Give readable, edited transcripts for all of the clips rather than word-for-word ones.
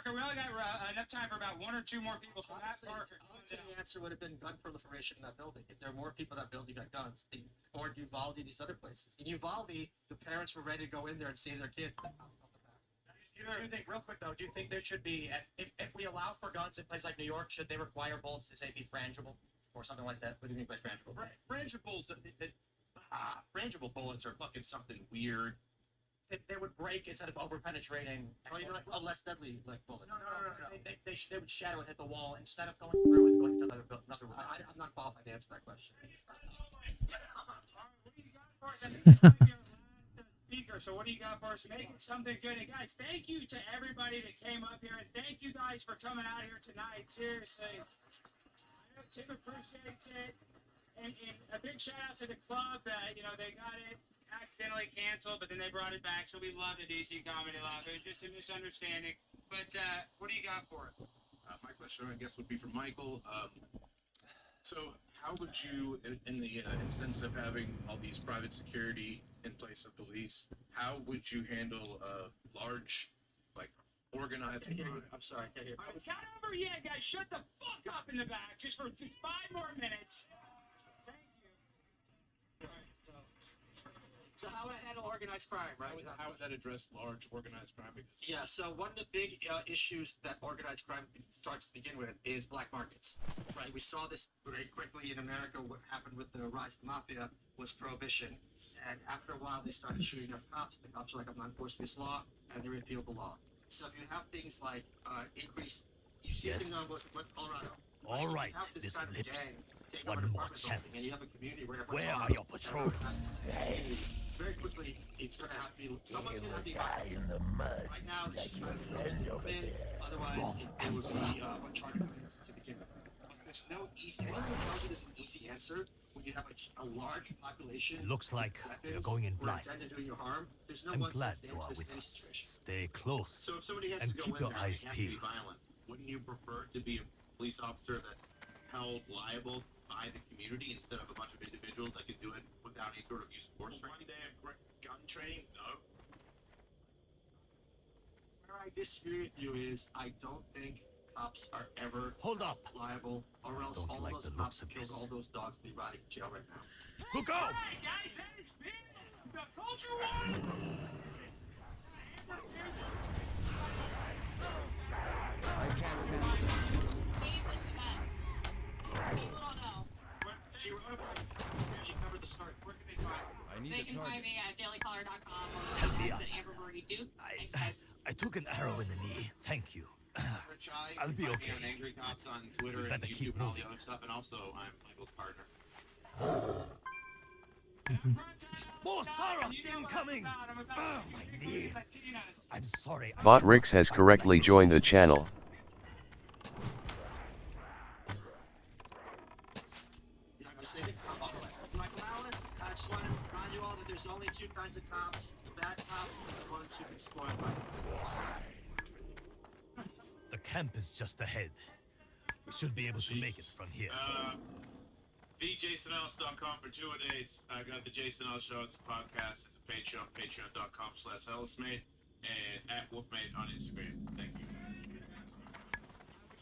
Parker, we only got enough time for about one or two more people. So Honestly, Parker. I would say the answer would have been gun proliferation in that building. If there are more people in that building got guns, or Uvalde, these other places. In Uvalde, the parents were ready to go in there and save their kids. Do you think, real quick though, do you think there should be, if we allow for guns in places like New York, should they require bullets to say be frangible or something like that? What do you mean by frangible? Frangibles, frangible bullets are fucking something weird. They would break instead of over penetrating. Oh, you know, like a less deadly like bullet. No. They would shatter and hit the wall instead of going through and going to another room. I'm not qualified to answer that question. What do you got for us? I think this might be our last speaker. So what do you got for us? Make it something good. And guys, thank you to everybody that came up here, and thank you guys for coming out here tonight. Seriously, I know Tim appreciates it, and a big shout out to the club that they got it accidentally canceled, but then they brought it back. So we love the DC Comedy Lab. It was just a misunderstanding. But what do you got for it? My question, I guess, would be for Michael. So how would you, in the instance of having all these private security in place of police, how would you handle large, like, organized crime? I'm sorry, I can't hear. It's not over yet, guys. Shut the fuck up in the back just for 5 more minutes. So how would I handle organized crime, right? How would that address large organized crime? Because Yeah, so one of the big issues that organized crime starts to begin with is black markets, right? We saw this very quickly in America. What happened with the rise of the mafia was prohibition. And after a while, they started shooting up cops. The cops were like, I'm not enforcing this law, and they repealed the law. So if you have things like increased, you see Yes. something on Colorado. All right, You have this this kind of lips. gang take One over an more apartment building, chance. and you have a community where everyone's Where armed, are your and patrols? everyone has the same community. Very quickly, it's going to have to be someone's going to be violent. in the mud. Right now, it's just kind of in. Otherwise, it would be what charter comes to begin with. But there's no easy. Anyone who tells you there's an easy answer when you have a large population. Looks like weapons you're going in who are blind. intended to do you harm. There's no I'm one glad size you answer are to with any us. situation. Stay close. So if somebody has And to go keep in your there eyes and they have to be peeled. violent, wouldn't you prefer to be a police officer that's held liable by the community instead of a bunch of individuals that can do it without any sort of use of force training? One day of gun training? No. Where I disagree with you is I don't think cops are ever Hold up. liable, or else Don't all like those the cops looks who of killed this. all those dogs would be rotting in jail right now. Look All out! right, guys, that has been the Culture One. Save this event. People don't know. She wrote about it. She covered the story. Where can they find it? They can find me at dailycaller.com or Help me at out. Amberberry Duke. Thanks, guys. I took an arrow in the knee. Thank you. Rich, I'll be find okay. me on Angry Cops on Twitter You and better YouTube keep and all the moving. other stuff, and also I'm Michael's partner. More Sarah incoming! Ah, my knee. I'm sorry. Botrix has correctly joined the channel. You're not going to save it? Michael Alice, I just want to remind you all that there's only two kinds of cops: bad cops and the ones who get spoiled by the police. The camp is just ahead. We should be able to make it Jesus. from here. TheJasonEllis.com for tour-dates. I got the Jason Ellis Show. It's a podcast. It's a Patreon. Patreon.com/EllisMate and at Wolfmate on Instagram. Thank you.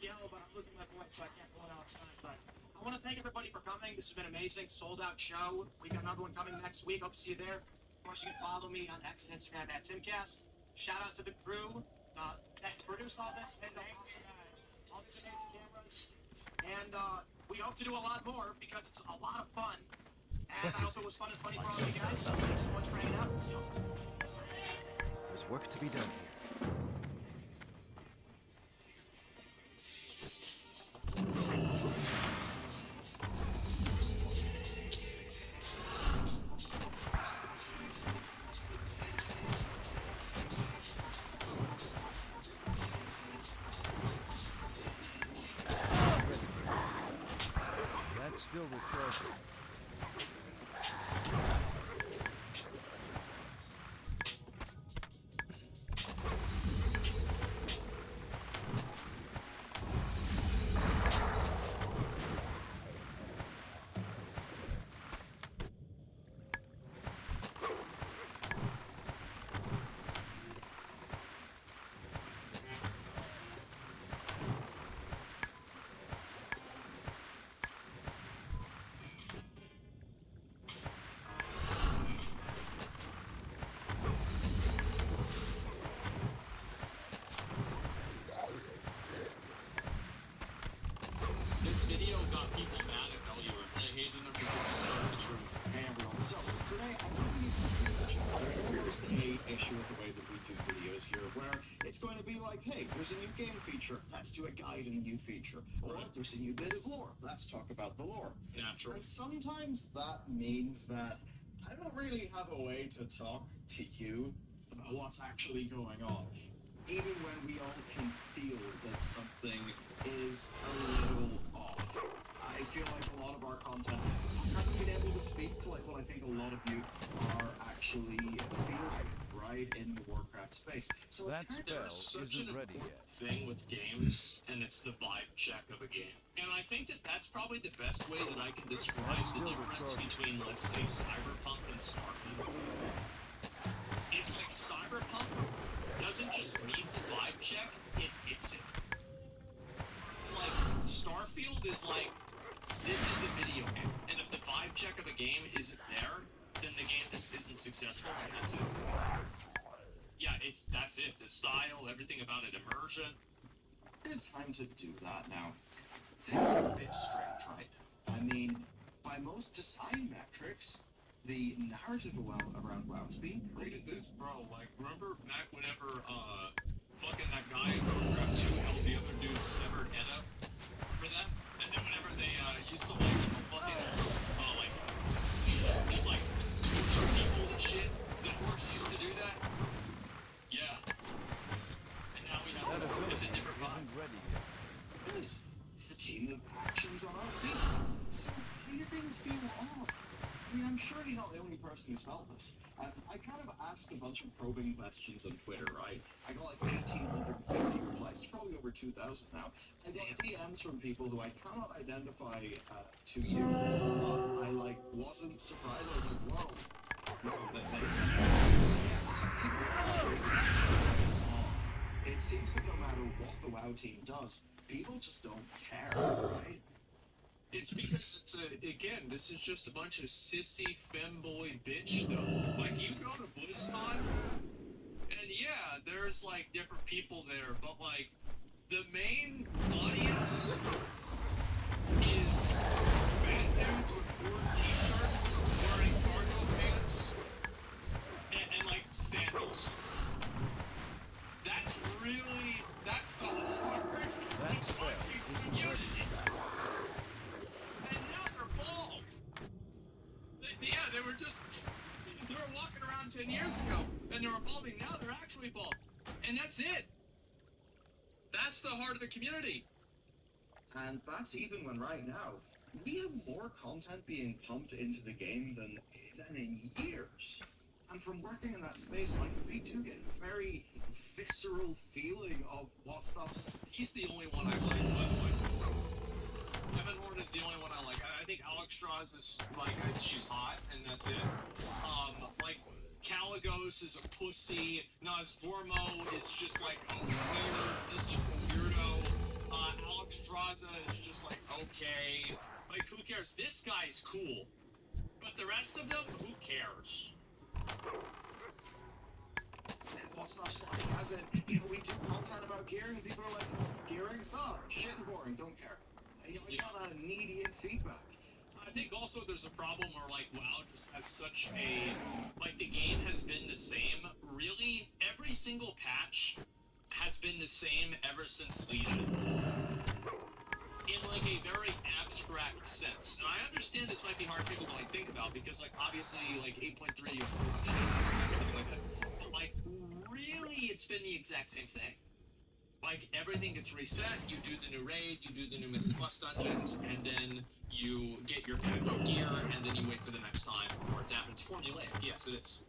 Yellow, but I'm losing my voice, so I can't pull it out tonight. But I want to thank everybody for coming. This has been amazing. Sold out show. We got another one coming next week. Hope to see you there. Of course, you can follow me on X and Instagram at Timcast. Shout out to the crew that produced all this and all these amazing cameras. And we hope to do a lot more because it's a lot of fun. And I hope it was fun and funny for all you guys. So thanks so much for hanging out. See you all soon. There's work to be done here. That's still the treasure. video got people mad at Belluer. They hated him because he spoke the truth. Hey everyone, so today I think we need to make a mention. There's always a issue with the way that we do videos here, where it's going to be like, hey, there's a new game feature, let's do a guide in the new feature. Or there's a new bit of lore, let's talk about the lore. Natural. And sometimes that means that I don't really have a way to talk to you about what's actually going on. Even when we all can feel that something is a little off. I feel like a lot of our content, I haven't been able to speak to like what I think a lot of you are actually feeling, right, in the Warcraft space. So it's That kind spell of Such an isn't ready important yet. thing with games, and it's the vibe check of a game. And I think that that's probably the best way that I can describe the Still difference recharging. between, let's say, Cyberpunk and Starfield. It's like Cyberpunk doesn't just meet the vibe check, it hits it. It's like Starfield is like, this is a video game, and if the vibe check of a game isn't there, then the game just isn't successful, and that's it. Yeah, that's it. The style, everything about it, immersion. it's time to do that now. Things are a bit strange right now. I mean, by most design metrics, the narrative around WoW has been Look pretty at good. this, bro. Like, remember back whenever, fucking that guy in Warcraft 2 held the other dude's severed head up? Remember that? And then whenever they, used to, like, fucking, like, just, like, torture people and shit? The orcs used to do that? Yeah. And now we have That this. ability It's a different vibe. isn't ready yet. Good. The team of actions on our feet. So why do things feel odd? I mean, I'm surely not the only person who's felt this. I kind of asked a bunch of probing questions on Twitter, right? I got like 1,850 replies. It's probably over 2,000 now. I got DMs from people who I cannot identify to you, but I like wasn't surprised. I was like, whoa. No, they said yes, people are experiencing it. It seems that no matter what the WoW team does, people just don't care, right? It's because again, this is just a bunch of sissy femboy bitch stuff. Like, you go to BlizzCon, and yeah, there's like different people there, but like, the main audience is fat dudes with cord t-shirts, wearing cargo pants, and like sandals. That's the heart of the fucking community. And now they're bald. They were walking around 10 years ago, and they were balding. Now they're actually bald. And that's it. That's the heart of the community. And that's even when right now, we have more content being pumped into the game than in years. And from working in that space, like, I do get a very visceral feeling of what stuff's... He's the only one I like, by the way. Evan Horn is the only one I like. I think Alex Strauss is, like, she's hot, and that's it. Like, Caligos is a pussy. Nazgormo is just, like, a weirdo. Alex Straza is just, like, okay. Like, who cares? This guy's cool. But the rest of them, who cares? What stuff's like, as in, we do content about gearing, and people are like, gearing? Oh, shit and boring, don't care. And I got that immediate feedback. I think also there's a problem where, like, WoW just has such a... Like, the game has been the same. Really, every single patch has been the same ever since Legion. In, like, a very abstract sense. And I understand this might be hard for people to, like, think about, because, like, obviously, like, 8.3, you have corruption and everything like that. But, like, really, it's been the exact same thing. Like, everything gets reset, you do the new raid, you do the new Mythic Plus dungeons, and then you get your camo gear, and then you wait for the next time before it happens. Formulaic, yes, it is.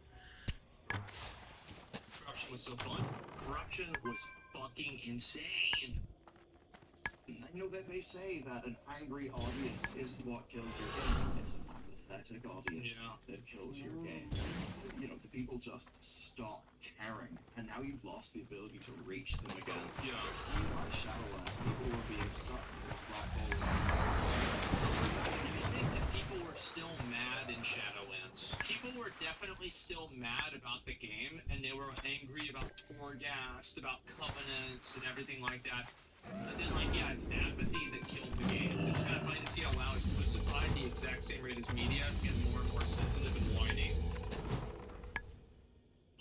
Corruption was so fun. Corruption was fucking insane. I know that they say that an angry audience isn't what kills your game. It's an apathetic audience that kills your game. The people just stop caring, and now you've lost the ability to reach them again. Yeah. I mean, by Shadowlands, people were being sucked into this black hole. I think that people were still mad in Shadowlands. People were definitely still mad about the game, and they were angry about Torghast, about Covenants, and everything like that. But then, like, yeah, it's apathy that killed the game. It's kind of funny to see how WoW is pussified the exact same rate as media, getting more and more sensitive and whiny.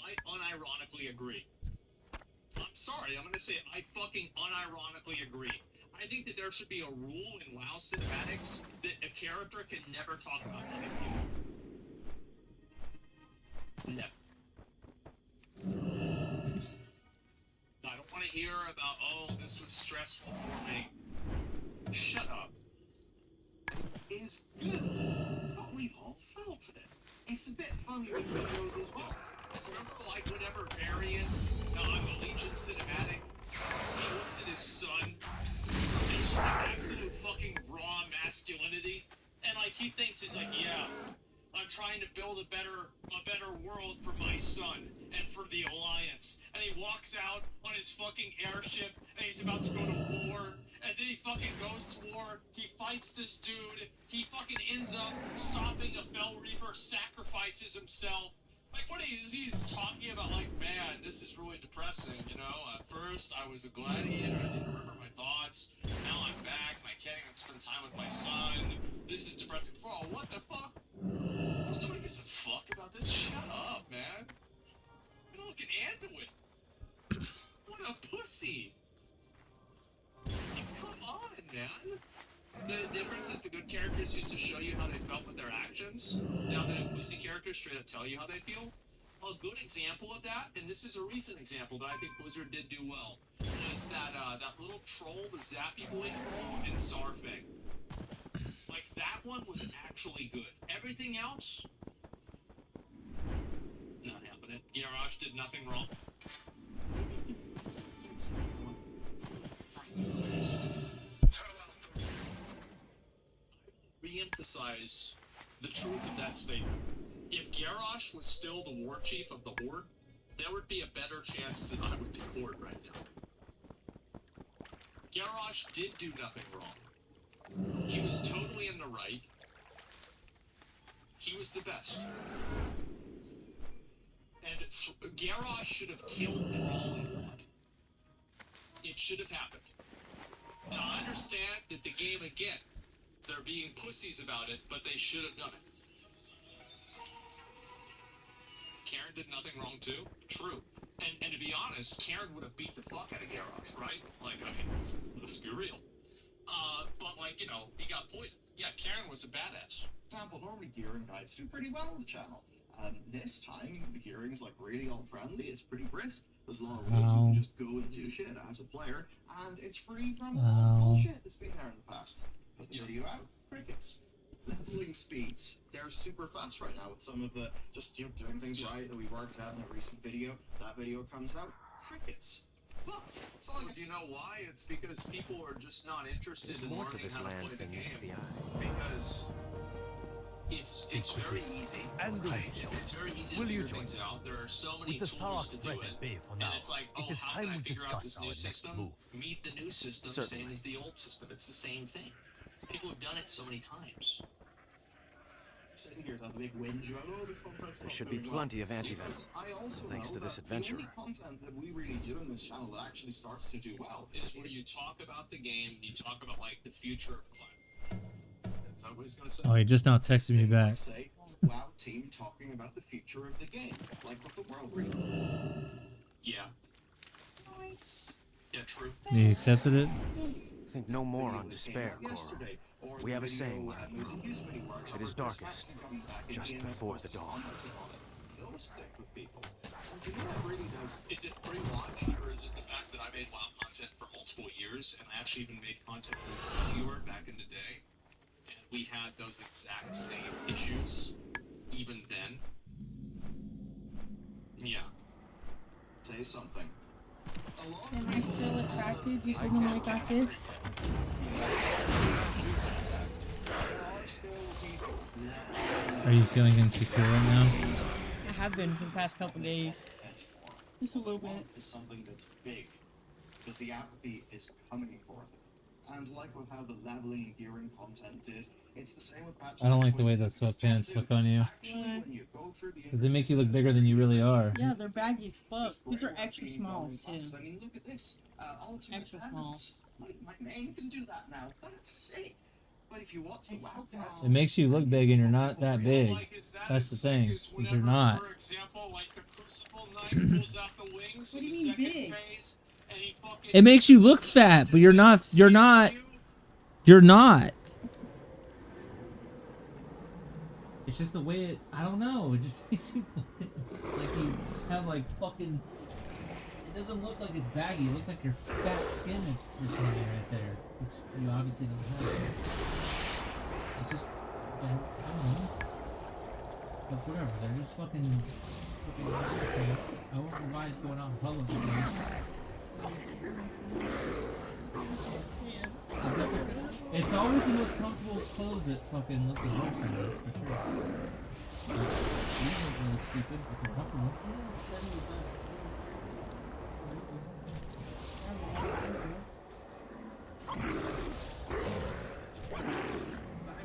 I unironically agree. I'm sorry, I'm gonna say it. I fucking unironically agree. I think that there should be a rule in WoW cinematics that a character can never talk about how they feel. Never. I don't want to hear about, oh, this was stressful for me. Shut up. Is good, but we've all felt it. It's a bit funny with videos as well. So it's like whatever variant, the Legion cinematic, he looks at his son, and it's just an absolute fucking raw masculinity, and like he thinks he's like, yeah, I'm trying to build a better world for my son and for the Alliance, and he walks out on his fucking airship, and he's about to go to war, and then he fucking goes to war, he fights this dude, he fucking ends up stopping a Fel Reaver, sacrifices himself. Like, what he's talking about, like, man, this is really depressing, you know? At first, I was a gladiator, I didn't remember my thoughts. Now I'm back, and I can't even spend time with my son. This is depressing. Bro, what the fuck? Nobody gives a fuck about this. Shut up, man. You don't look at Anduin. What a pussy. Like, come on, man. The difference is the good characters used to show you how they felt with their actions. Now the pussy characters straight up tell you how they feel. A good example of that, and this is a recent example that I think Blizzard did do well, was that that little troll, the Zappy Boy troll in Sarfang. Like, that one was actually good. Everything else, not happening. Garrosh did nothing wrong. Re-emphasize the truth of that statement. If Garrosh was still the war chief of the Horde, there would be a better chance that I would be Horde right now. Garrosh did do nothing wrong. He was totally in the right. He was the best. And Garrosh should have killed Thrall and Blood. It should have happened. Now, I understand that the game, again, they're being pussies about it, but they should have done it. Karen did nothing wrong too. True. And to be honest, Karen would have beat the fuck out of Garrosh, right? Like, I mean, let's be real. But like, you know, he got poisoned. Yeah, Karen was a badass. For example, normally gearing guides do pretty well on the channel. This time, the gearing is like really all-friendly, it's pretty brisk. There's a lot of ways you can just go and do shit as a player, and it's free from a lot of bullshit that's been there in the past. Put the video out, crickets. Leveling speeds, they're super fast right now with some of the, just, you know, doing things right that we worked out in a recent video. That video comes out, crickets. But, it's not like, Do you know why? It's because people are just not interested in more to learning this how to land play the than meets game. the eye. Because it's very easy, And the right? show. It's very easy to Will you figure join things out. There are so many With the tools to Sark do threat it. at bay for And now, it's like, it oh, is how time can I we figure out discuss this our new next system? move. Meet the new system, Certainly. same as the old system. It's the same thing. People have done it so many times. sitting here to have a big whinge about, oh, the content's There not should be doing plenty of well. anti-venom. I also Thanks know to this that adventure. the only content that we really do on this channel that actually starts to do well Is where you talk about the game, you talk about like the future of Clash. Is that what he's gonna say? Oh, he just now texted me things back. that say, wow, team talking about the future of the game, like with the world reader. Yeah. Yeah, true. He accepted it. Think no more Video on that despair, came out yesterday, or We the have a video, saying, news and news video where it is Chris darkest Paxton coming back and just EMS before the posts dawn. commenting on it. Those stick with people. And to me, that really does. Is it pre-watched, or is it the fact that I made WoW content for multiple years, and I actually even made content with Viewer back in the day, and we had those exact same issues, even then? Yeah. Say something. A lot Am of I still attracted to women like that this? Are you feeling insecure right now? I have been for the past couple days. Just a little bit. Is something that's big, because the apathy is coming for them. And like with how the leveling and gearing content did, it's the same with patch. I don't like the way the sweatpants look on you. Because they make you look bigger than you really are. Yeah, they're baggy as fuck. These are extra small too. I mean, look at this. Ultimate Extra small. Balance. My main can do that now. That's sick. But if you watch the Wildcats, It makes you look big and you're not that big. That's the thing. Because you're not. For example, like the Crucible Knight pulls out the wings What in do the you mean second big? phase, and he fucking It makes you look fat, but you're not. You're not. You're not. It's just the way it. I don't know. It just makes you look like you have like fucking. It doesn't look like it's baggy. It looks like your fat skin that's in there right there, which you obviously don't have. It's just. I don't know. But whatever. They're just fucking pants. I won't advise going out in public with these. It's always the most comfortable clothes that fucking look the worst on us, for sure. Like, these don't look stupid, but they're comfortable.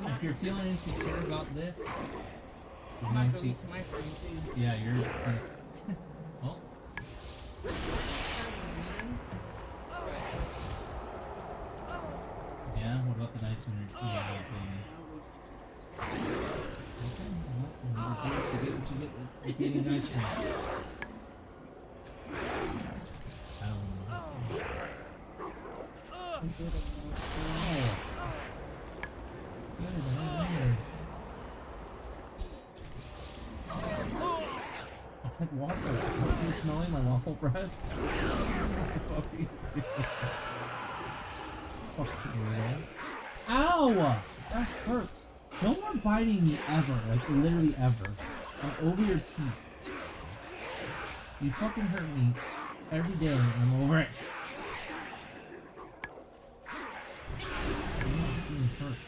If you're feeling insecure about this, I'm not going to my friend too. yeah, you're. Oh. Yeah, what about the nights when you're being... Okay, well, you deserve to get what you get with eating ice cream. I don't know. Like waffles. Is that you smelling my waffle bread? What are you doing? Ow! That hurts. No more biting me ever. Like, literally ever. I'm over your teeth. You fucking hurt me every day, and I'm over it. I'm not being hurt.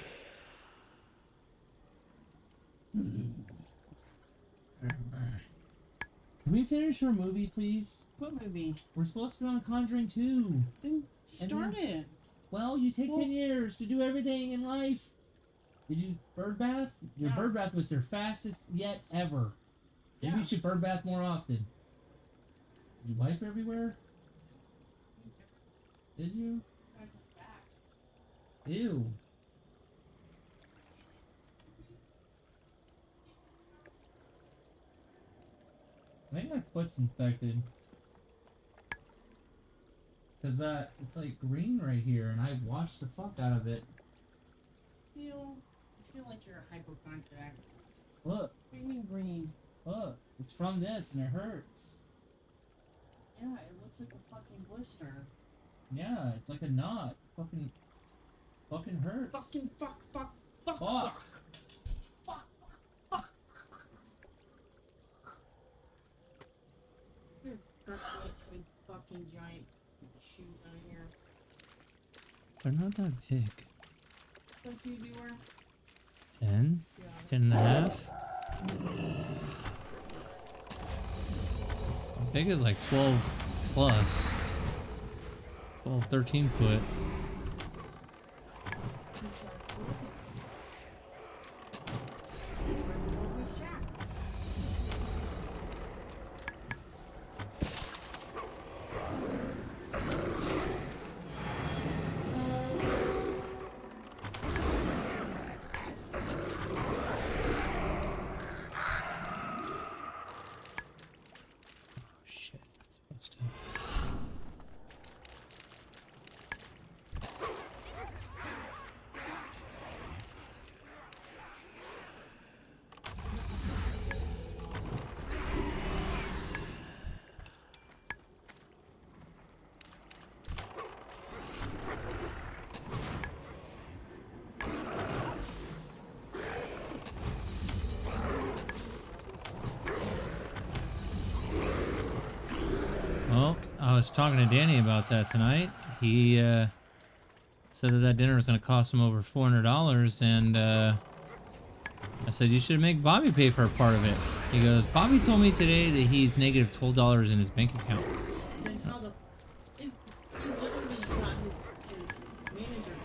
Can we finish our movie, please? What movie? We're supposed to be on Conjuring 2. Then start it. Well, you take 10 years to do everything in life. Did you bird bath? Your bird bath was their fastest yet ever. Maybe you should bird bath more often. Did you wipe everywhere? Did you? Ew. I think my foot's infected. Cause it's like green right here, and I washed the fuck out of it. I feel like you're a hypochondriac. Look. What do you mean green? Look, it's from this, and it hurts. Yeah, it looks like a fucking blister. Yeah, it's like a knot. Fucking hurts. Fucking fuck. You're with fucking giant shoes on here. They're not that big. What do you do wear? 10? Yeah. 10 and a half? How big is like 12 plus? 12, 13 foot. Well, I was talking to Danny about that tonight. He said that dinner was going to cost him over $400, and I said, you should make Bobby pay for a part of it. He goes, Bobby told me today that he's negative $12 in his bank account. Then how the... He literally got his manager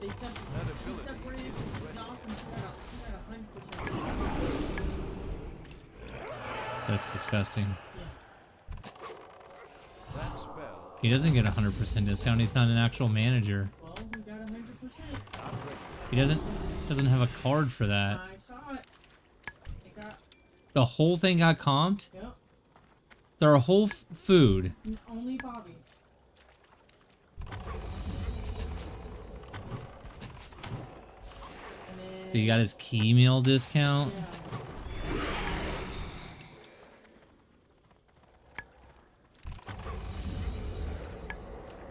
discount. He separated his shit off and he got 100%. That's disgusting. That spell He doesn't get 100% discount. He's not an actual manager. Well, we got 100%. He doesn't have a card for that. I saw it. It got. The whole thing got comped? Yep. Their whole food. Only Bobby's. So you got his key meal discount? Yeah.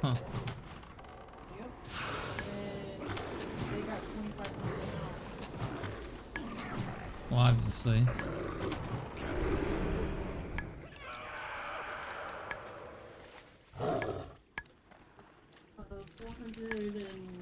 Huh. Yep. And they got 25% off. Well, obviously. 400 and.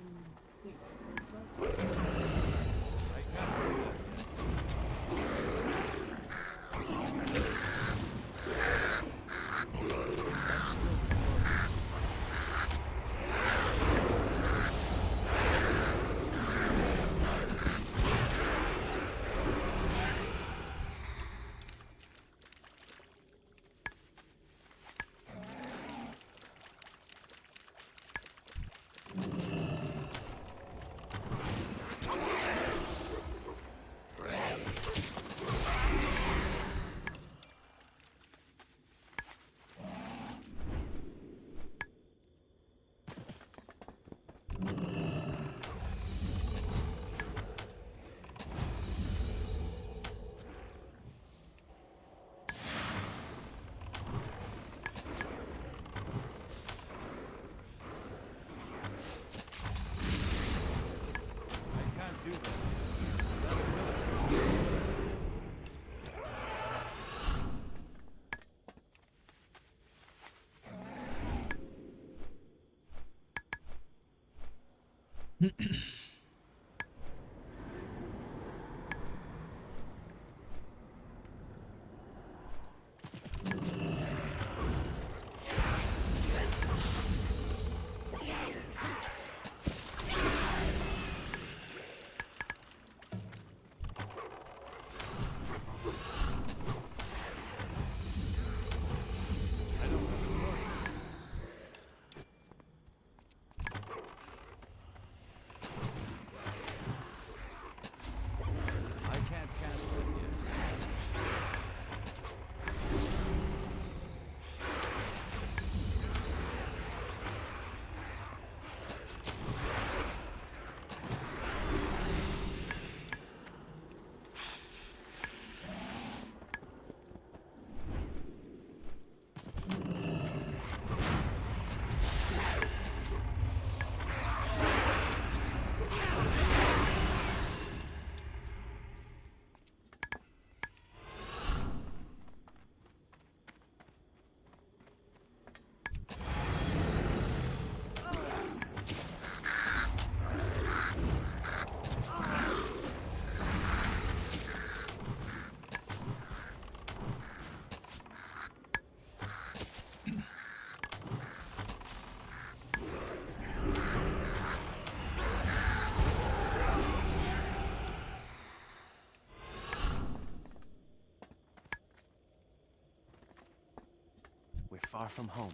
We're far from home.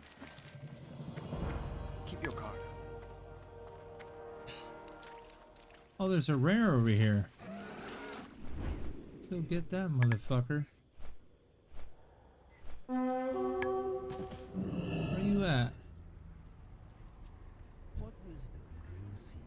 Keep your guard. Oh, there's a rare over here. Let's go get that motherfucker. Where are you at? What wisdom do you seek?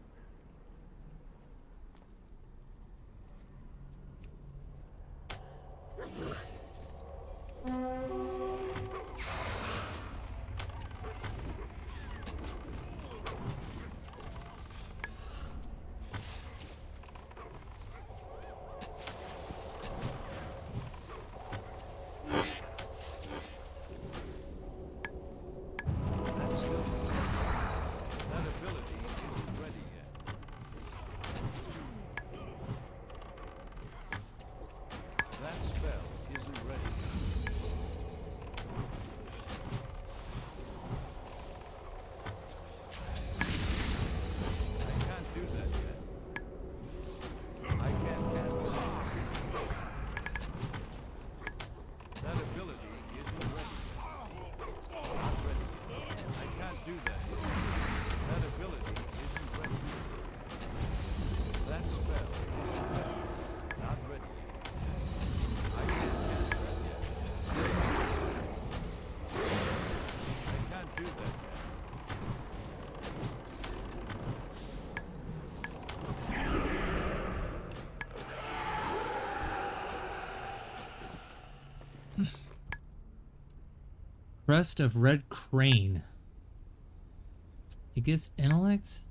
Crest of Red Crane. It gets intellect?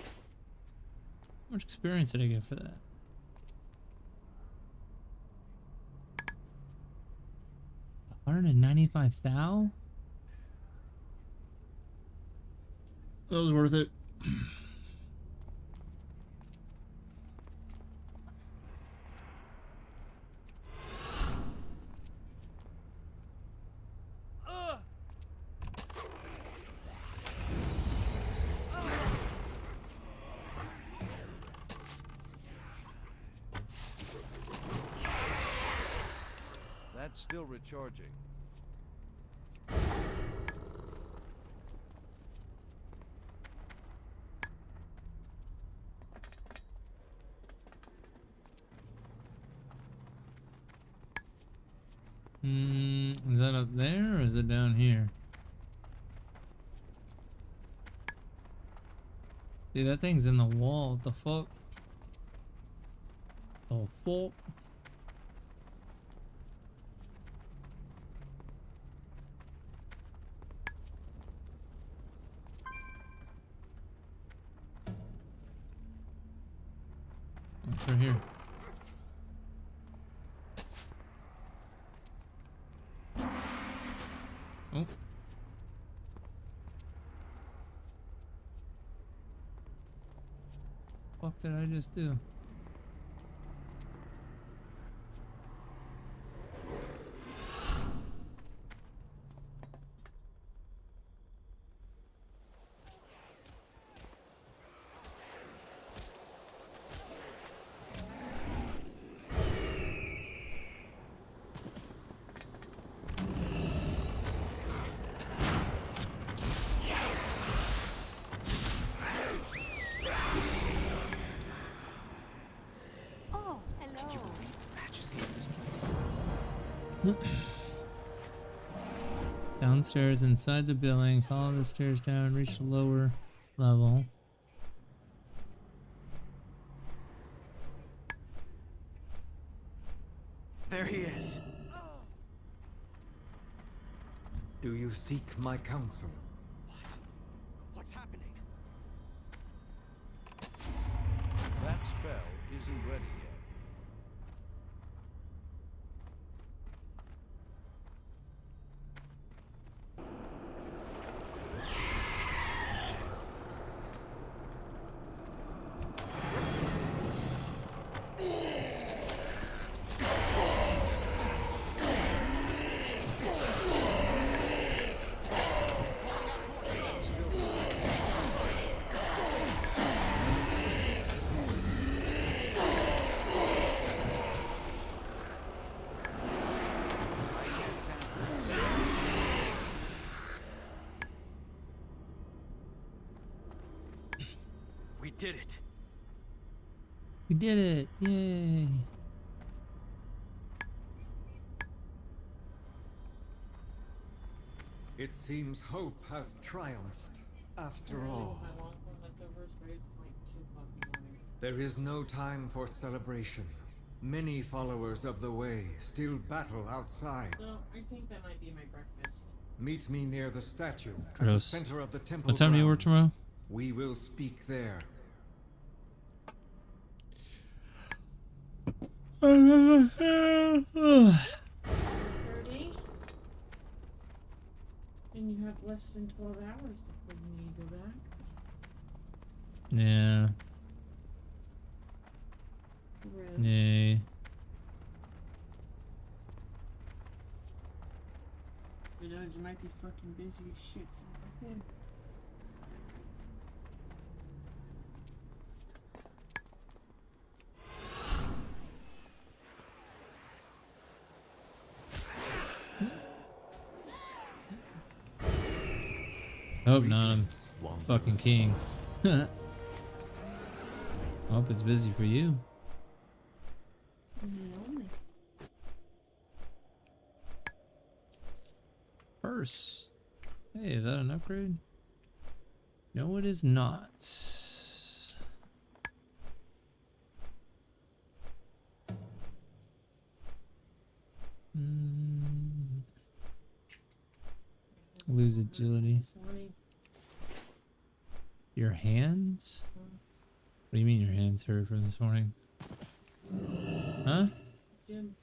How much experience did I get for that? $195,000? That was worth it. That's still recharging. Is that up there or is it down here? Dude, that thing's in the wall. What the fuck? The fuck? It's right here. Oh. What did I just do? Downstairs inside the building, follow the stairs down, reach the lower level. There he is. Do you seek my counsel? What's happening? That spell isn't ready yet. We did it. We did it! Yay! It seems hope has triumphed after all. There is no time for celebration. Many followers of the way still battle outside. So I think that might be my breakfast. Meet me near the statue at the Gross. center of the temple. What time do you work grounds. tomorrow? We will speak there. $30? And you have less than 12 hours before you need to go back. Yeah. Gross. Yay. For those who might be fucking busy as shit. So okay. Hope not. I'm fucking king. Hope it's busy for you. Naomi. Purse. Hey, is that an upgrade? No, it is not. agility. 20. Your hands? What do you mean your hands hurt from this morning? Huh? Jim.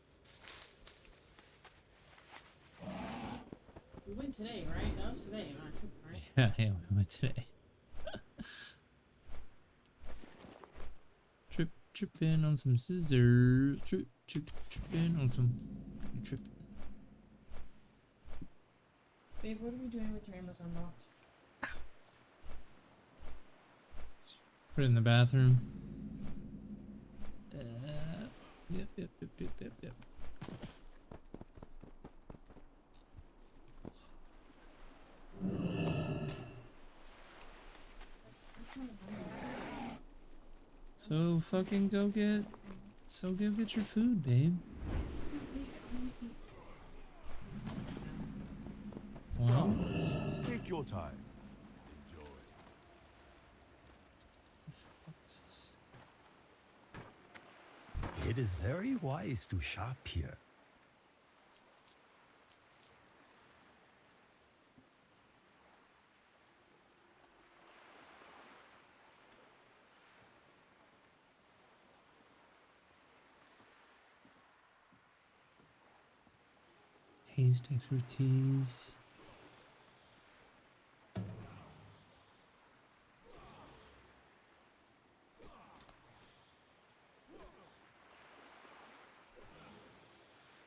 We went today, right? That was today, right? Yeah, we went today. Tripping on some scissors. Tripping on some trip. Babe, what are we doing with your Amazon box? Put it in the bathroom. Yep. So fucking go get your food, babe. Wow. Take your time. Enjoy. It is very wise to shop here. Hazed expertise.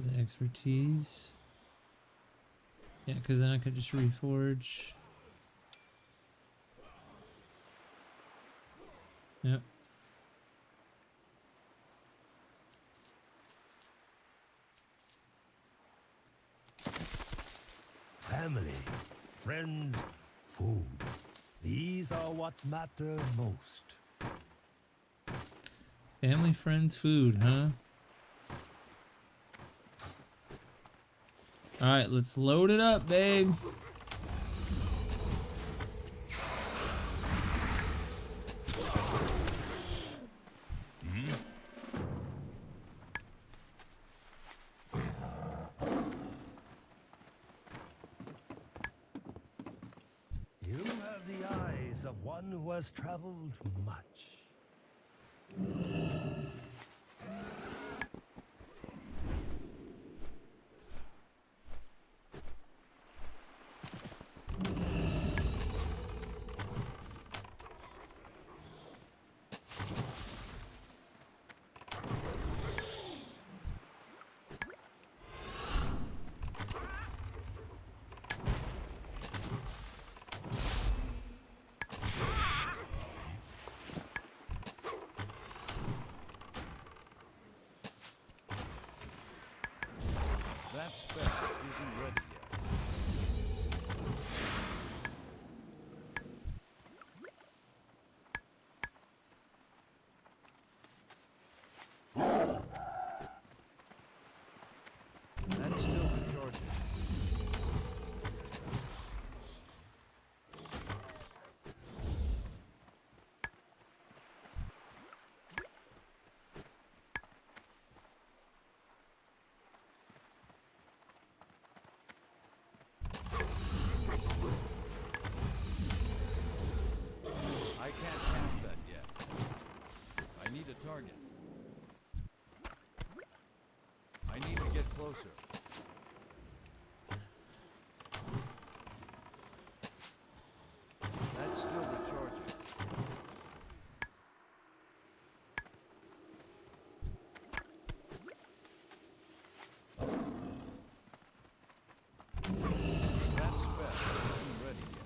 The expertise. Yeah, because then I could just reforge. Yep. Family, friends, food. These are what matter most. Family, friends, food, huh? Alright, let's load it up, babe. You have the eyes of one who has traveled much. That spell isn't ready yet. That's still the charger. I can't cast that yet. I need a target. I need to get closer. That's still the charger. That spell isn't ready yet.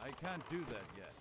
I can't do that yet.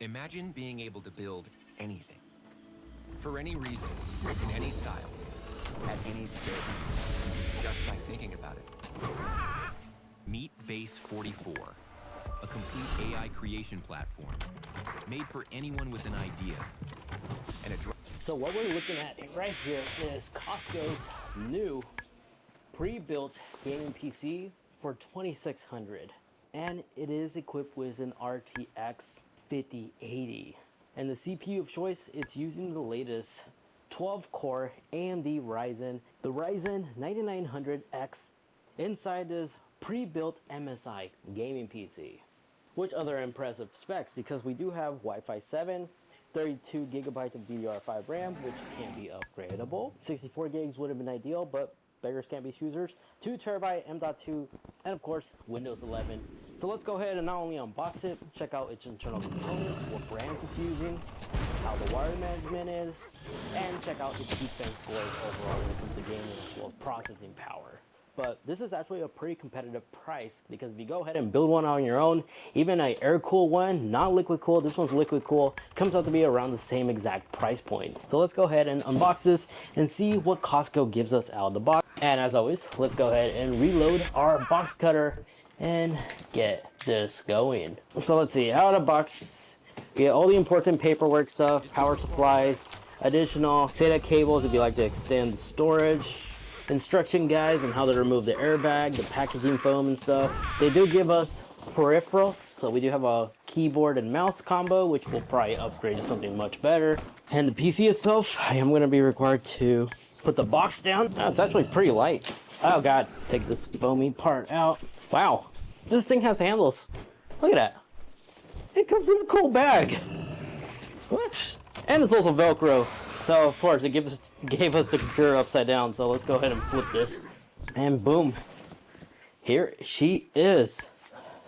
Imagine being able to build anything, for any reason, in any style, at any scale, just by thinking about it. Meet Base 44, a complete AI creation platform made for anyone with an idea. And so what we're looking at right here is Costco's new pre-built gaming PC for $2,600, and it is equipped with an RTX 5080, and the CPU of choice, it's using the latest 12-core AMD Ryzen, the Ryzen 9900X, inside this pre-built MSI gaming PC. Which other impressive specs, because we do have Wi-Fi 7, 32 gigabytes of DDR5 RAM, which can be upgradable. 64 gigs would have been ideal, but beggars can't be choosers. 2 terabyte M.2, and of course, Windows 11. So let's go ahead and not only unbox it, check out its internal components, what brands it's using, how the wire management is, and check out its defense scores overall when it comes to gaming as well as processing power. But this is actually a pretty competitive price, because if you go ahead and build one on your own, even an air-cooled one, not liquid-cooled, this one's liquid-cooled, comes out to be around the same exact price point. So let's go ahead and unbox this and see what Costco gives us out of the box. And as always, let's go ahead and reload our box cutter and get this going. So let's see, out of the box, we get all the important paperwork stuff, power supplies, additional SATA cables if you like to extend the storage, instruction guides on how to remove the airbag, the packaging foam and stuff. They do give us peripherals, so we do have a keyboard and mouse combo, which will probably upgrade to something much better. And the PC itself, I am going to be required to put the box down. Oh, it's actually pretty light. Oh god, take this foamy part out. Wow, this thing has handles. Look at that. It comes in a cool bag. What? And it's also Velcro. So of course it gave us the computer upside down. So let's go ahead and flip this. And boom. Here she is.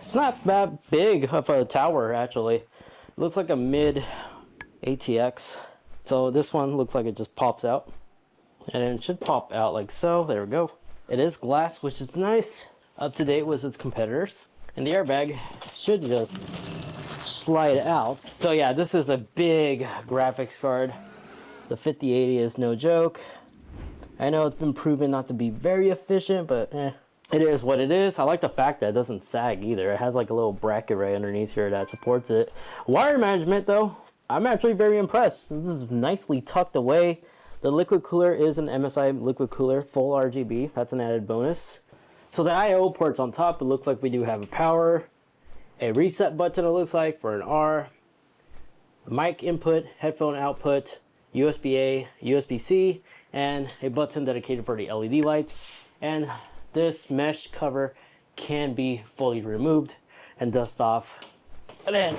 It's not that big of a tower actually. It looks like a mid ATX. So this one looks like it just pops out. And it should pop out like so. There we go. It is glass, which is nice. Up to date with its competitors. And the airbag should just slide out. So yeah, this is a big graphics card. The 5080 is no joke. I know it's been proven not to be very efficient, but it is what it is. I like the fact that it doesn't sag either. It has like a little bracket right underneath here that supports it. Wire management though, I'm actually very impressed. This is nicely tucked away. The liquid cooler is an MSI liquid cooler, full RGB. That's an added bonus. So the I/O ports on top, it looks like we do have a power, a reset button it looks like for an R, mic input, headphone output, USB-A, USB-C, and a button dedicated for the LED lights. And this mesh cover can be fully removed and dust off. And then,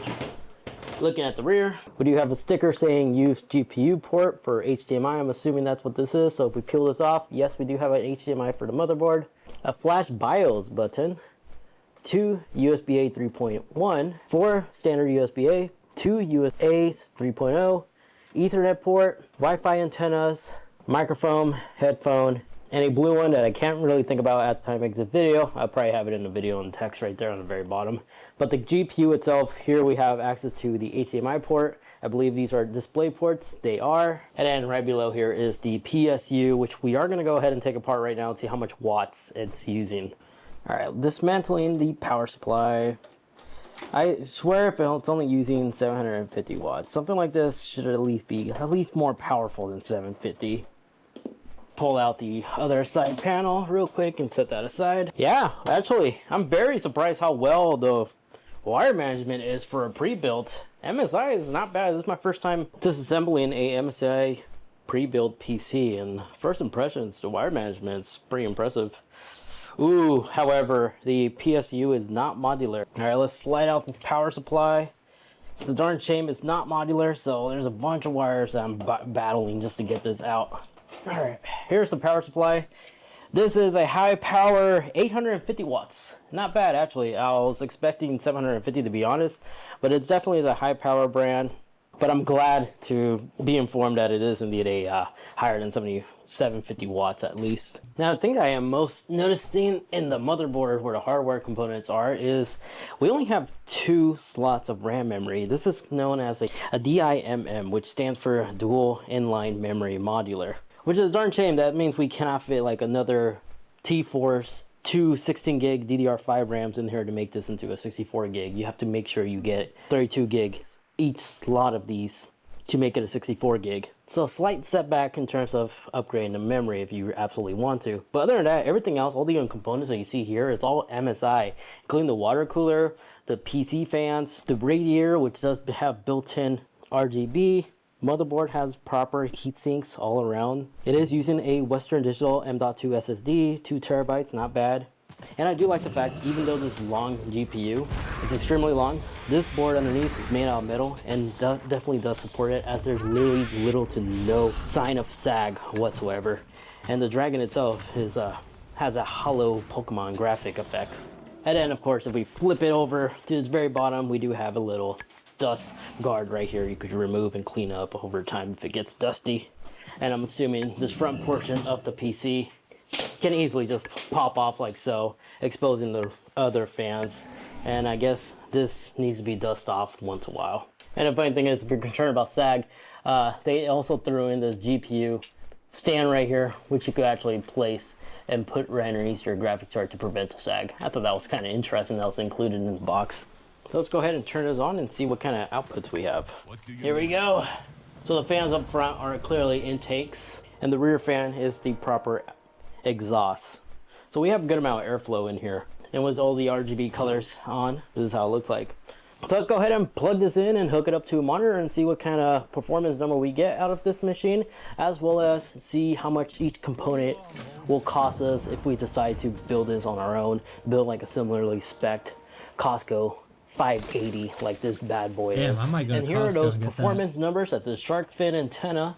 looking at the rear, we do have a sticker saying use GPU port for HDMI. I'm assuming that's what this is. So if we peel this off, yes, we do have an HDMI for the motherboard. A flash BIOS button, 2 USB-A 3.1, 4 standard USB-A, 2 USB-A 3.0, Ethernet port, Wi-Fi antennas, microphone, headphone, and a blue one that I can't really think about at the time I make this video. I'll probably have it in the video and text right there on the very bottom. But the GPU itself, here we have access to the HDMI port. I believe these are display ports. They are. And then right below here is the PSU, which we are going to go ahead and take apart right now and see how much watts it's using. All right, dismantling the power supply. I swear if it's only using 750 watts, something like this should at least be more powerful than 750. Pull out the other side panel real quick and set that aside. Yeah, actually, I'm very surprised how well the wire management is for a pre-built. MSI is not bad. This is my first time disassembling a MSI pre-built PC, and first impressions, the wire management's pretty impressive. Ooh, however, the PSU is not modular. All right, let's slide out this power supply. It's a darn shame it's not modular, so there's a bunch of wires that I'm battling just to get this out. All right, here's the power supply. This is a high power 850 watts. Not bad, actually. I was expecting 750 to be honest, but it definitely is a high power brand. But I'm glad to be informed that it is indeed a higher than 750 watts at least. Now, the thing I am most noticing in the motherboard where the hardware components are is we only have 2 slots of RAM memory. This is known as a DIMM, which stands for Dual Inline Memory Modular, which is a darn shame. That means we cannot fit like another T-Force 2 16 gig DDR5 RAMs in here to make this into a 64 gig. You have to make sure you get 32 gig each slot of these to make it a 64 gig. So a slight setback in terms of upgrading the memory if you absolutely want to. But other than that, everything else, all the components that you see here, it's all MSI, including the water cooler, the PC fans, the radiator, which does have built-in RGB. Motherboard has proper heat sinks all around. It is using a Western Digital M.2 SSD, 2 terabytes, not bad. And I do like the fact, even though this long GPU, it's extremely long, this board underneath is made out of metal and definitely does support it, as there's literally little to no sign of sag whatsoever. And the dragon itself is has a hollow Pokemon graphic effects. And then of course, if we flip it over to its very bottom, we do have a little dust guard right here you could remove and clean up over time if it gets dusty. And I'm assuming this front portion of the PC can easily just pop off like so, exposing the other fans. And I guess this needs to be dust off once in a while. And the funny thing is, if you're concerned about sag, they also threw in this GPU stand right here, which you could actually place and put right underneath your graphics card to prevent the sag. I thought that was kind of interesting. That was included in the box. So let's go ahead and turn this on and see what kind of outputs we have. Here we go. So the fans up front are clearly intakes, and the rear fan is the proper exhaust. So we have a good amount of airflow in here. And with all the RGB colors on, this is how it looks like. So let's go ahead and plug this in and hook it up to a monitor and see what kind of performance number we get out of this machine, as well as see how much each component will cost us if we decide to build this on our own, build like a similarly spec'd Costco 580 like this bad boy is. I might go and to here are Costco those and get performance numbers that the shark fin antenna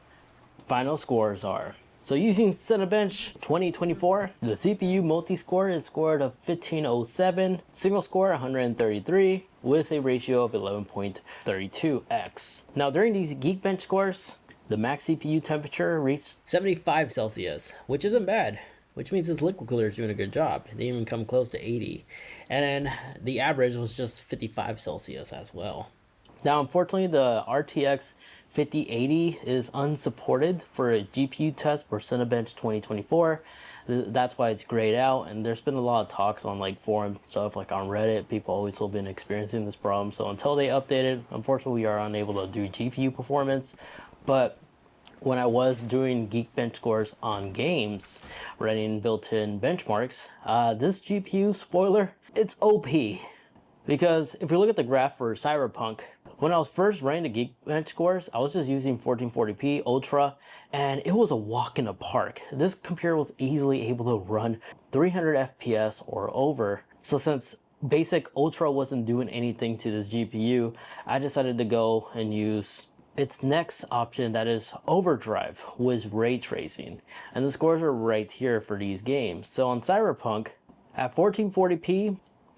final scores are. So using Cinebench 2024, the CPU multi-score is scored of 1507, single score 133, with a ratio of 11.32x. Now during these Geekbench scores, the max CPU temperature reached 75 Celsius, which isn't bad, which means this liquid cooler is doing a good job. It didn't even come close to 80. And then the average was just 55 Celsius as well. Now unfortunately, the RTX 5080 is unsupported for a GPU test for Cinebench 2024. That's why it's grayed out, and there's been a lot of talks on like forum stuff, like on Reddit. People always have been experiencing this problem. So until they update it, unfortunately we are unable to do GPU performance. But when I was doing Geekbench scores on games, running built-in benchmarks, this GPU, spoiler, it's OP. Because if you look at the graph for Cyberpunk, when I was first running the Geekbench scores, I was just using 1440p Ultra, and it was a walk in the park. This computer was easily able to run 300 FPS or over. So since basic Ultra wasn't doing anything to this GPU, I decided to go and use its next option, that is Overdrive, with ray tracing. And the scores are right here for these games. So on Cyberpunk, at 1440p,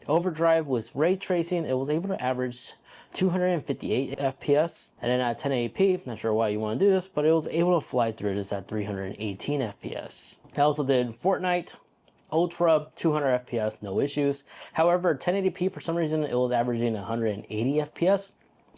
Overdrive with ray tracing, it was able to average 258 FPS, and then at 1080p, not sure why you want to do this, but it was able to fly through this at 318 FPS. I also did Fortnite Ultra, 200 FPS, no issues. However, 1080p, for some reason, it was averaging 180 FPS.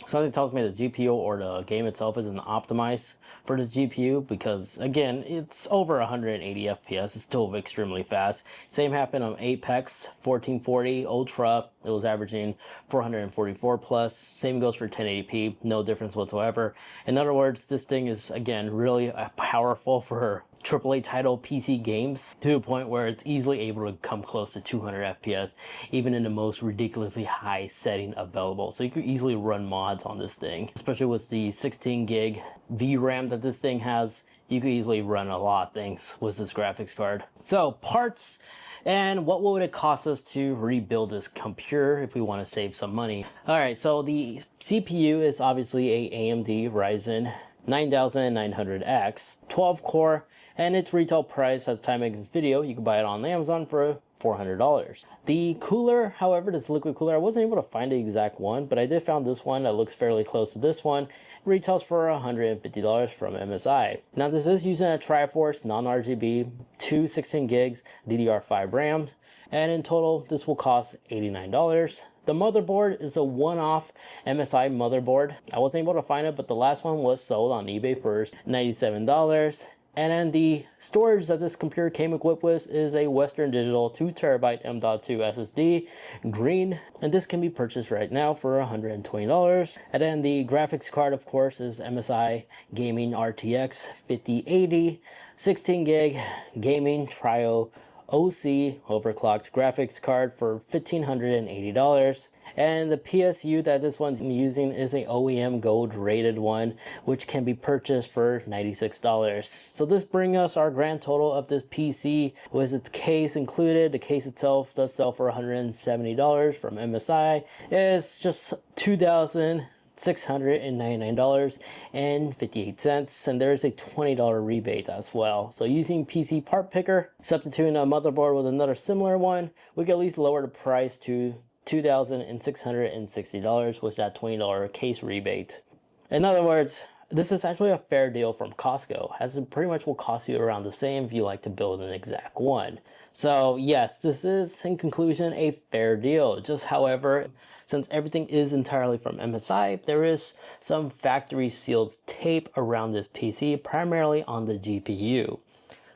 Something tells me the GPU or the game itself isn't optimized for the GPU, because again, it's over 180 FPS. It's still extremely fast. Same happened on Apex 1440 Ultra. It was averaging 444 plus. Same goes for 1080p. No difference whatsoever. In other words, this thing is again really powerful for AAA title PC games, to a point where it's easily able to come close to 200 FPS, even in the most ridiculously high setting available. So you could easily run mods on this thing, especially with the 16 gig VRAM that this thing has. You could easily run a lot of things with this graphics card. So parts, and what would it cost us to rebuild this computer if we want to save some money? All right, so the CPU is obviously a AMD Ryzen 9900X 12 core, and its retail price at the time of this video, you can buy it on Amazon for $400. The cooler, however, this liquid cooler, I wasn't able to find the exact one, but I did found this one that looks fairly close to this one. It retails for $150 from MSI. Now this is using a Triforce non-RGB, two 16 gigs DDR5 RAM, and in total this will cost $89. The motherboard is a one-off MSI motherboard. I wasn't able to find it, but the last one was sold on eBay for $97. And then the storage that this computer came equipped with is a Western Digital 2TB M.2 SSD, green, and this can be purchased right now for $120. And then the graphics card, of course, is MSI Gaming RTX 5080, 16 gig gaming Trio OC overclocked graphics card for $1,580. And the PSU that this one's using is a OEM gold rated one, which can be purchased for $96. So this brings us our grand total of this PC with its case included. The case itself does sell for $170 from MSI. It's just $2,699.58, and there's a $20 rebate as well. So using PC Part Picker, substituting a motherboard with another similar one, we can at least lower the price to $2,660 with that $20 case rebate. In other words, this is actually a fair deal from Costco, as it pretty much will cost you around the same if you like to build an exact one. So yes, this is in conclusion a fair deal. Just however, since everything is entirely from MSI, there is some factory sealed tape around this PC, primarily on the GPU.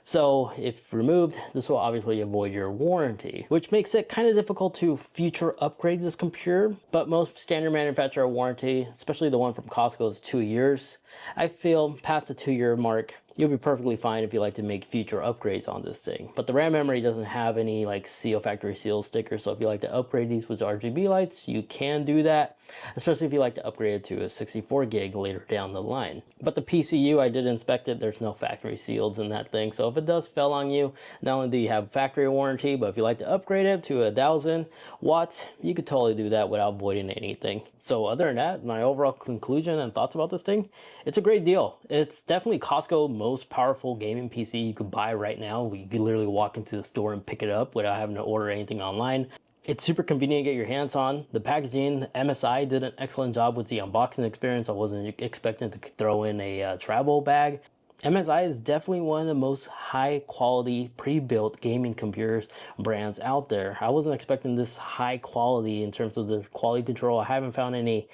So if removed, this will obviously avoid your warranty, which makes it kind of difficult to future upgrade this computer. But most standard manufacturer warranty, especially the one from Costco, is 2 years. I feel past the 2-year mark, you'll be perfectly fine if you like to make future upgrades on this thing. But the RAM memory doesn't have any like factory seal stickers, so if you like to upgrade these with RGB lights, you can do that, especially if you like to upgrade it to a 64 gig later down the line. But the PCU, I did inspect it, there's no factory seals in that thing, so if it does fail on you, not only do you have factory warranty, but if you like to upgrade it to 1,000 watts, you could totally do that without voiding anything. So other than that, my overall conclusion and thoughts about this thing, it's a great deal. It's definitely Costco's most powerful gaming PC you could buy right now. You could literally walk into the store and pick it up without having to order anything online. It's super convenient to get your hands on. The packaging, MSI did an excellent job with the unboxing experience. I wasn't expecting to throw in a travel bag. MSI is definitely one of the most high quality pre-built gaming computers brands out there. I wasn't expecting this high quality in terms of the quality control. I haven't found any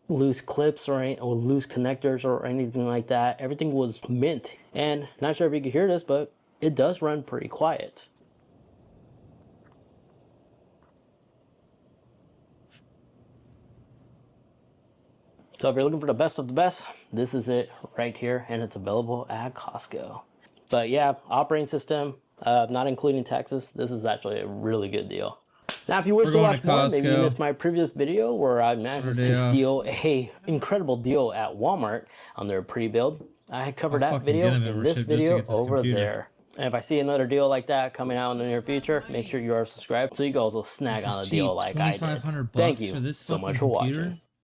loose clips or loose connectors or anything like that. Everything was mint. And not sure if you can hear this, but it does run pretty quiet. So if you're looking for the best of the best, this is it right here, and it's available at Costco. But yeah, operating system, not including taxes, this is actually a really good deal. Now, if you wish to watch more, maybe you missed my previous video where I managed to steal a incredible deal at Walmart on their pre-build. I covered that video in this video over there. And if I see another deal like that coming out in the near future, make sure you are subscribed so you guys will snag on a deal like I did. Thank you so much for watching.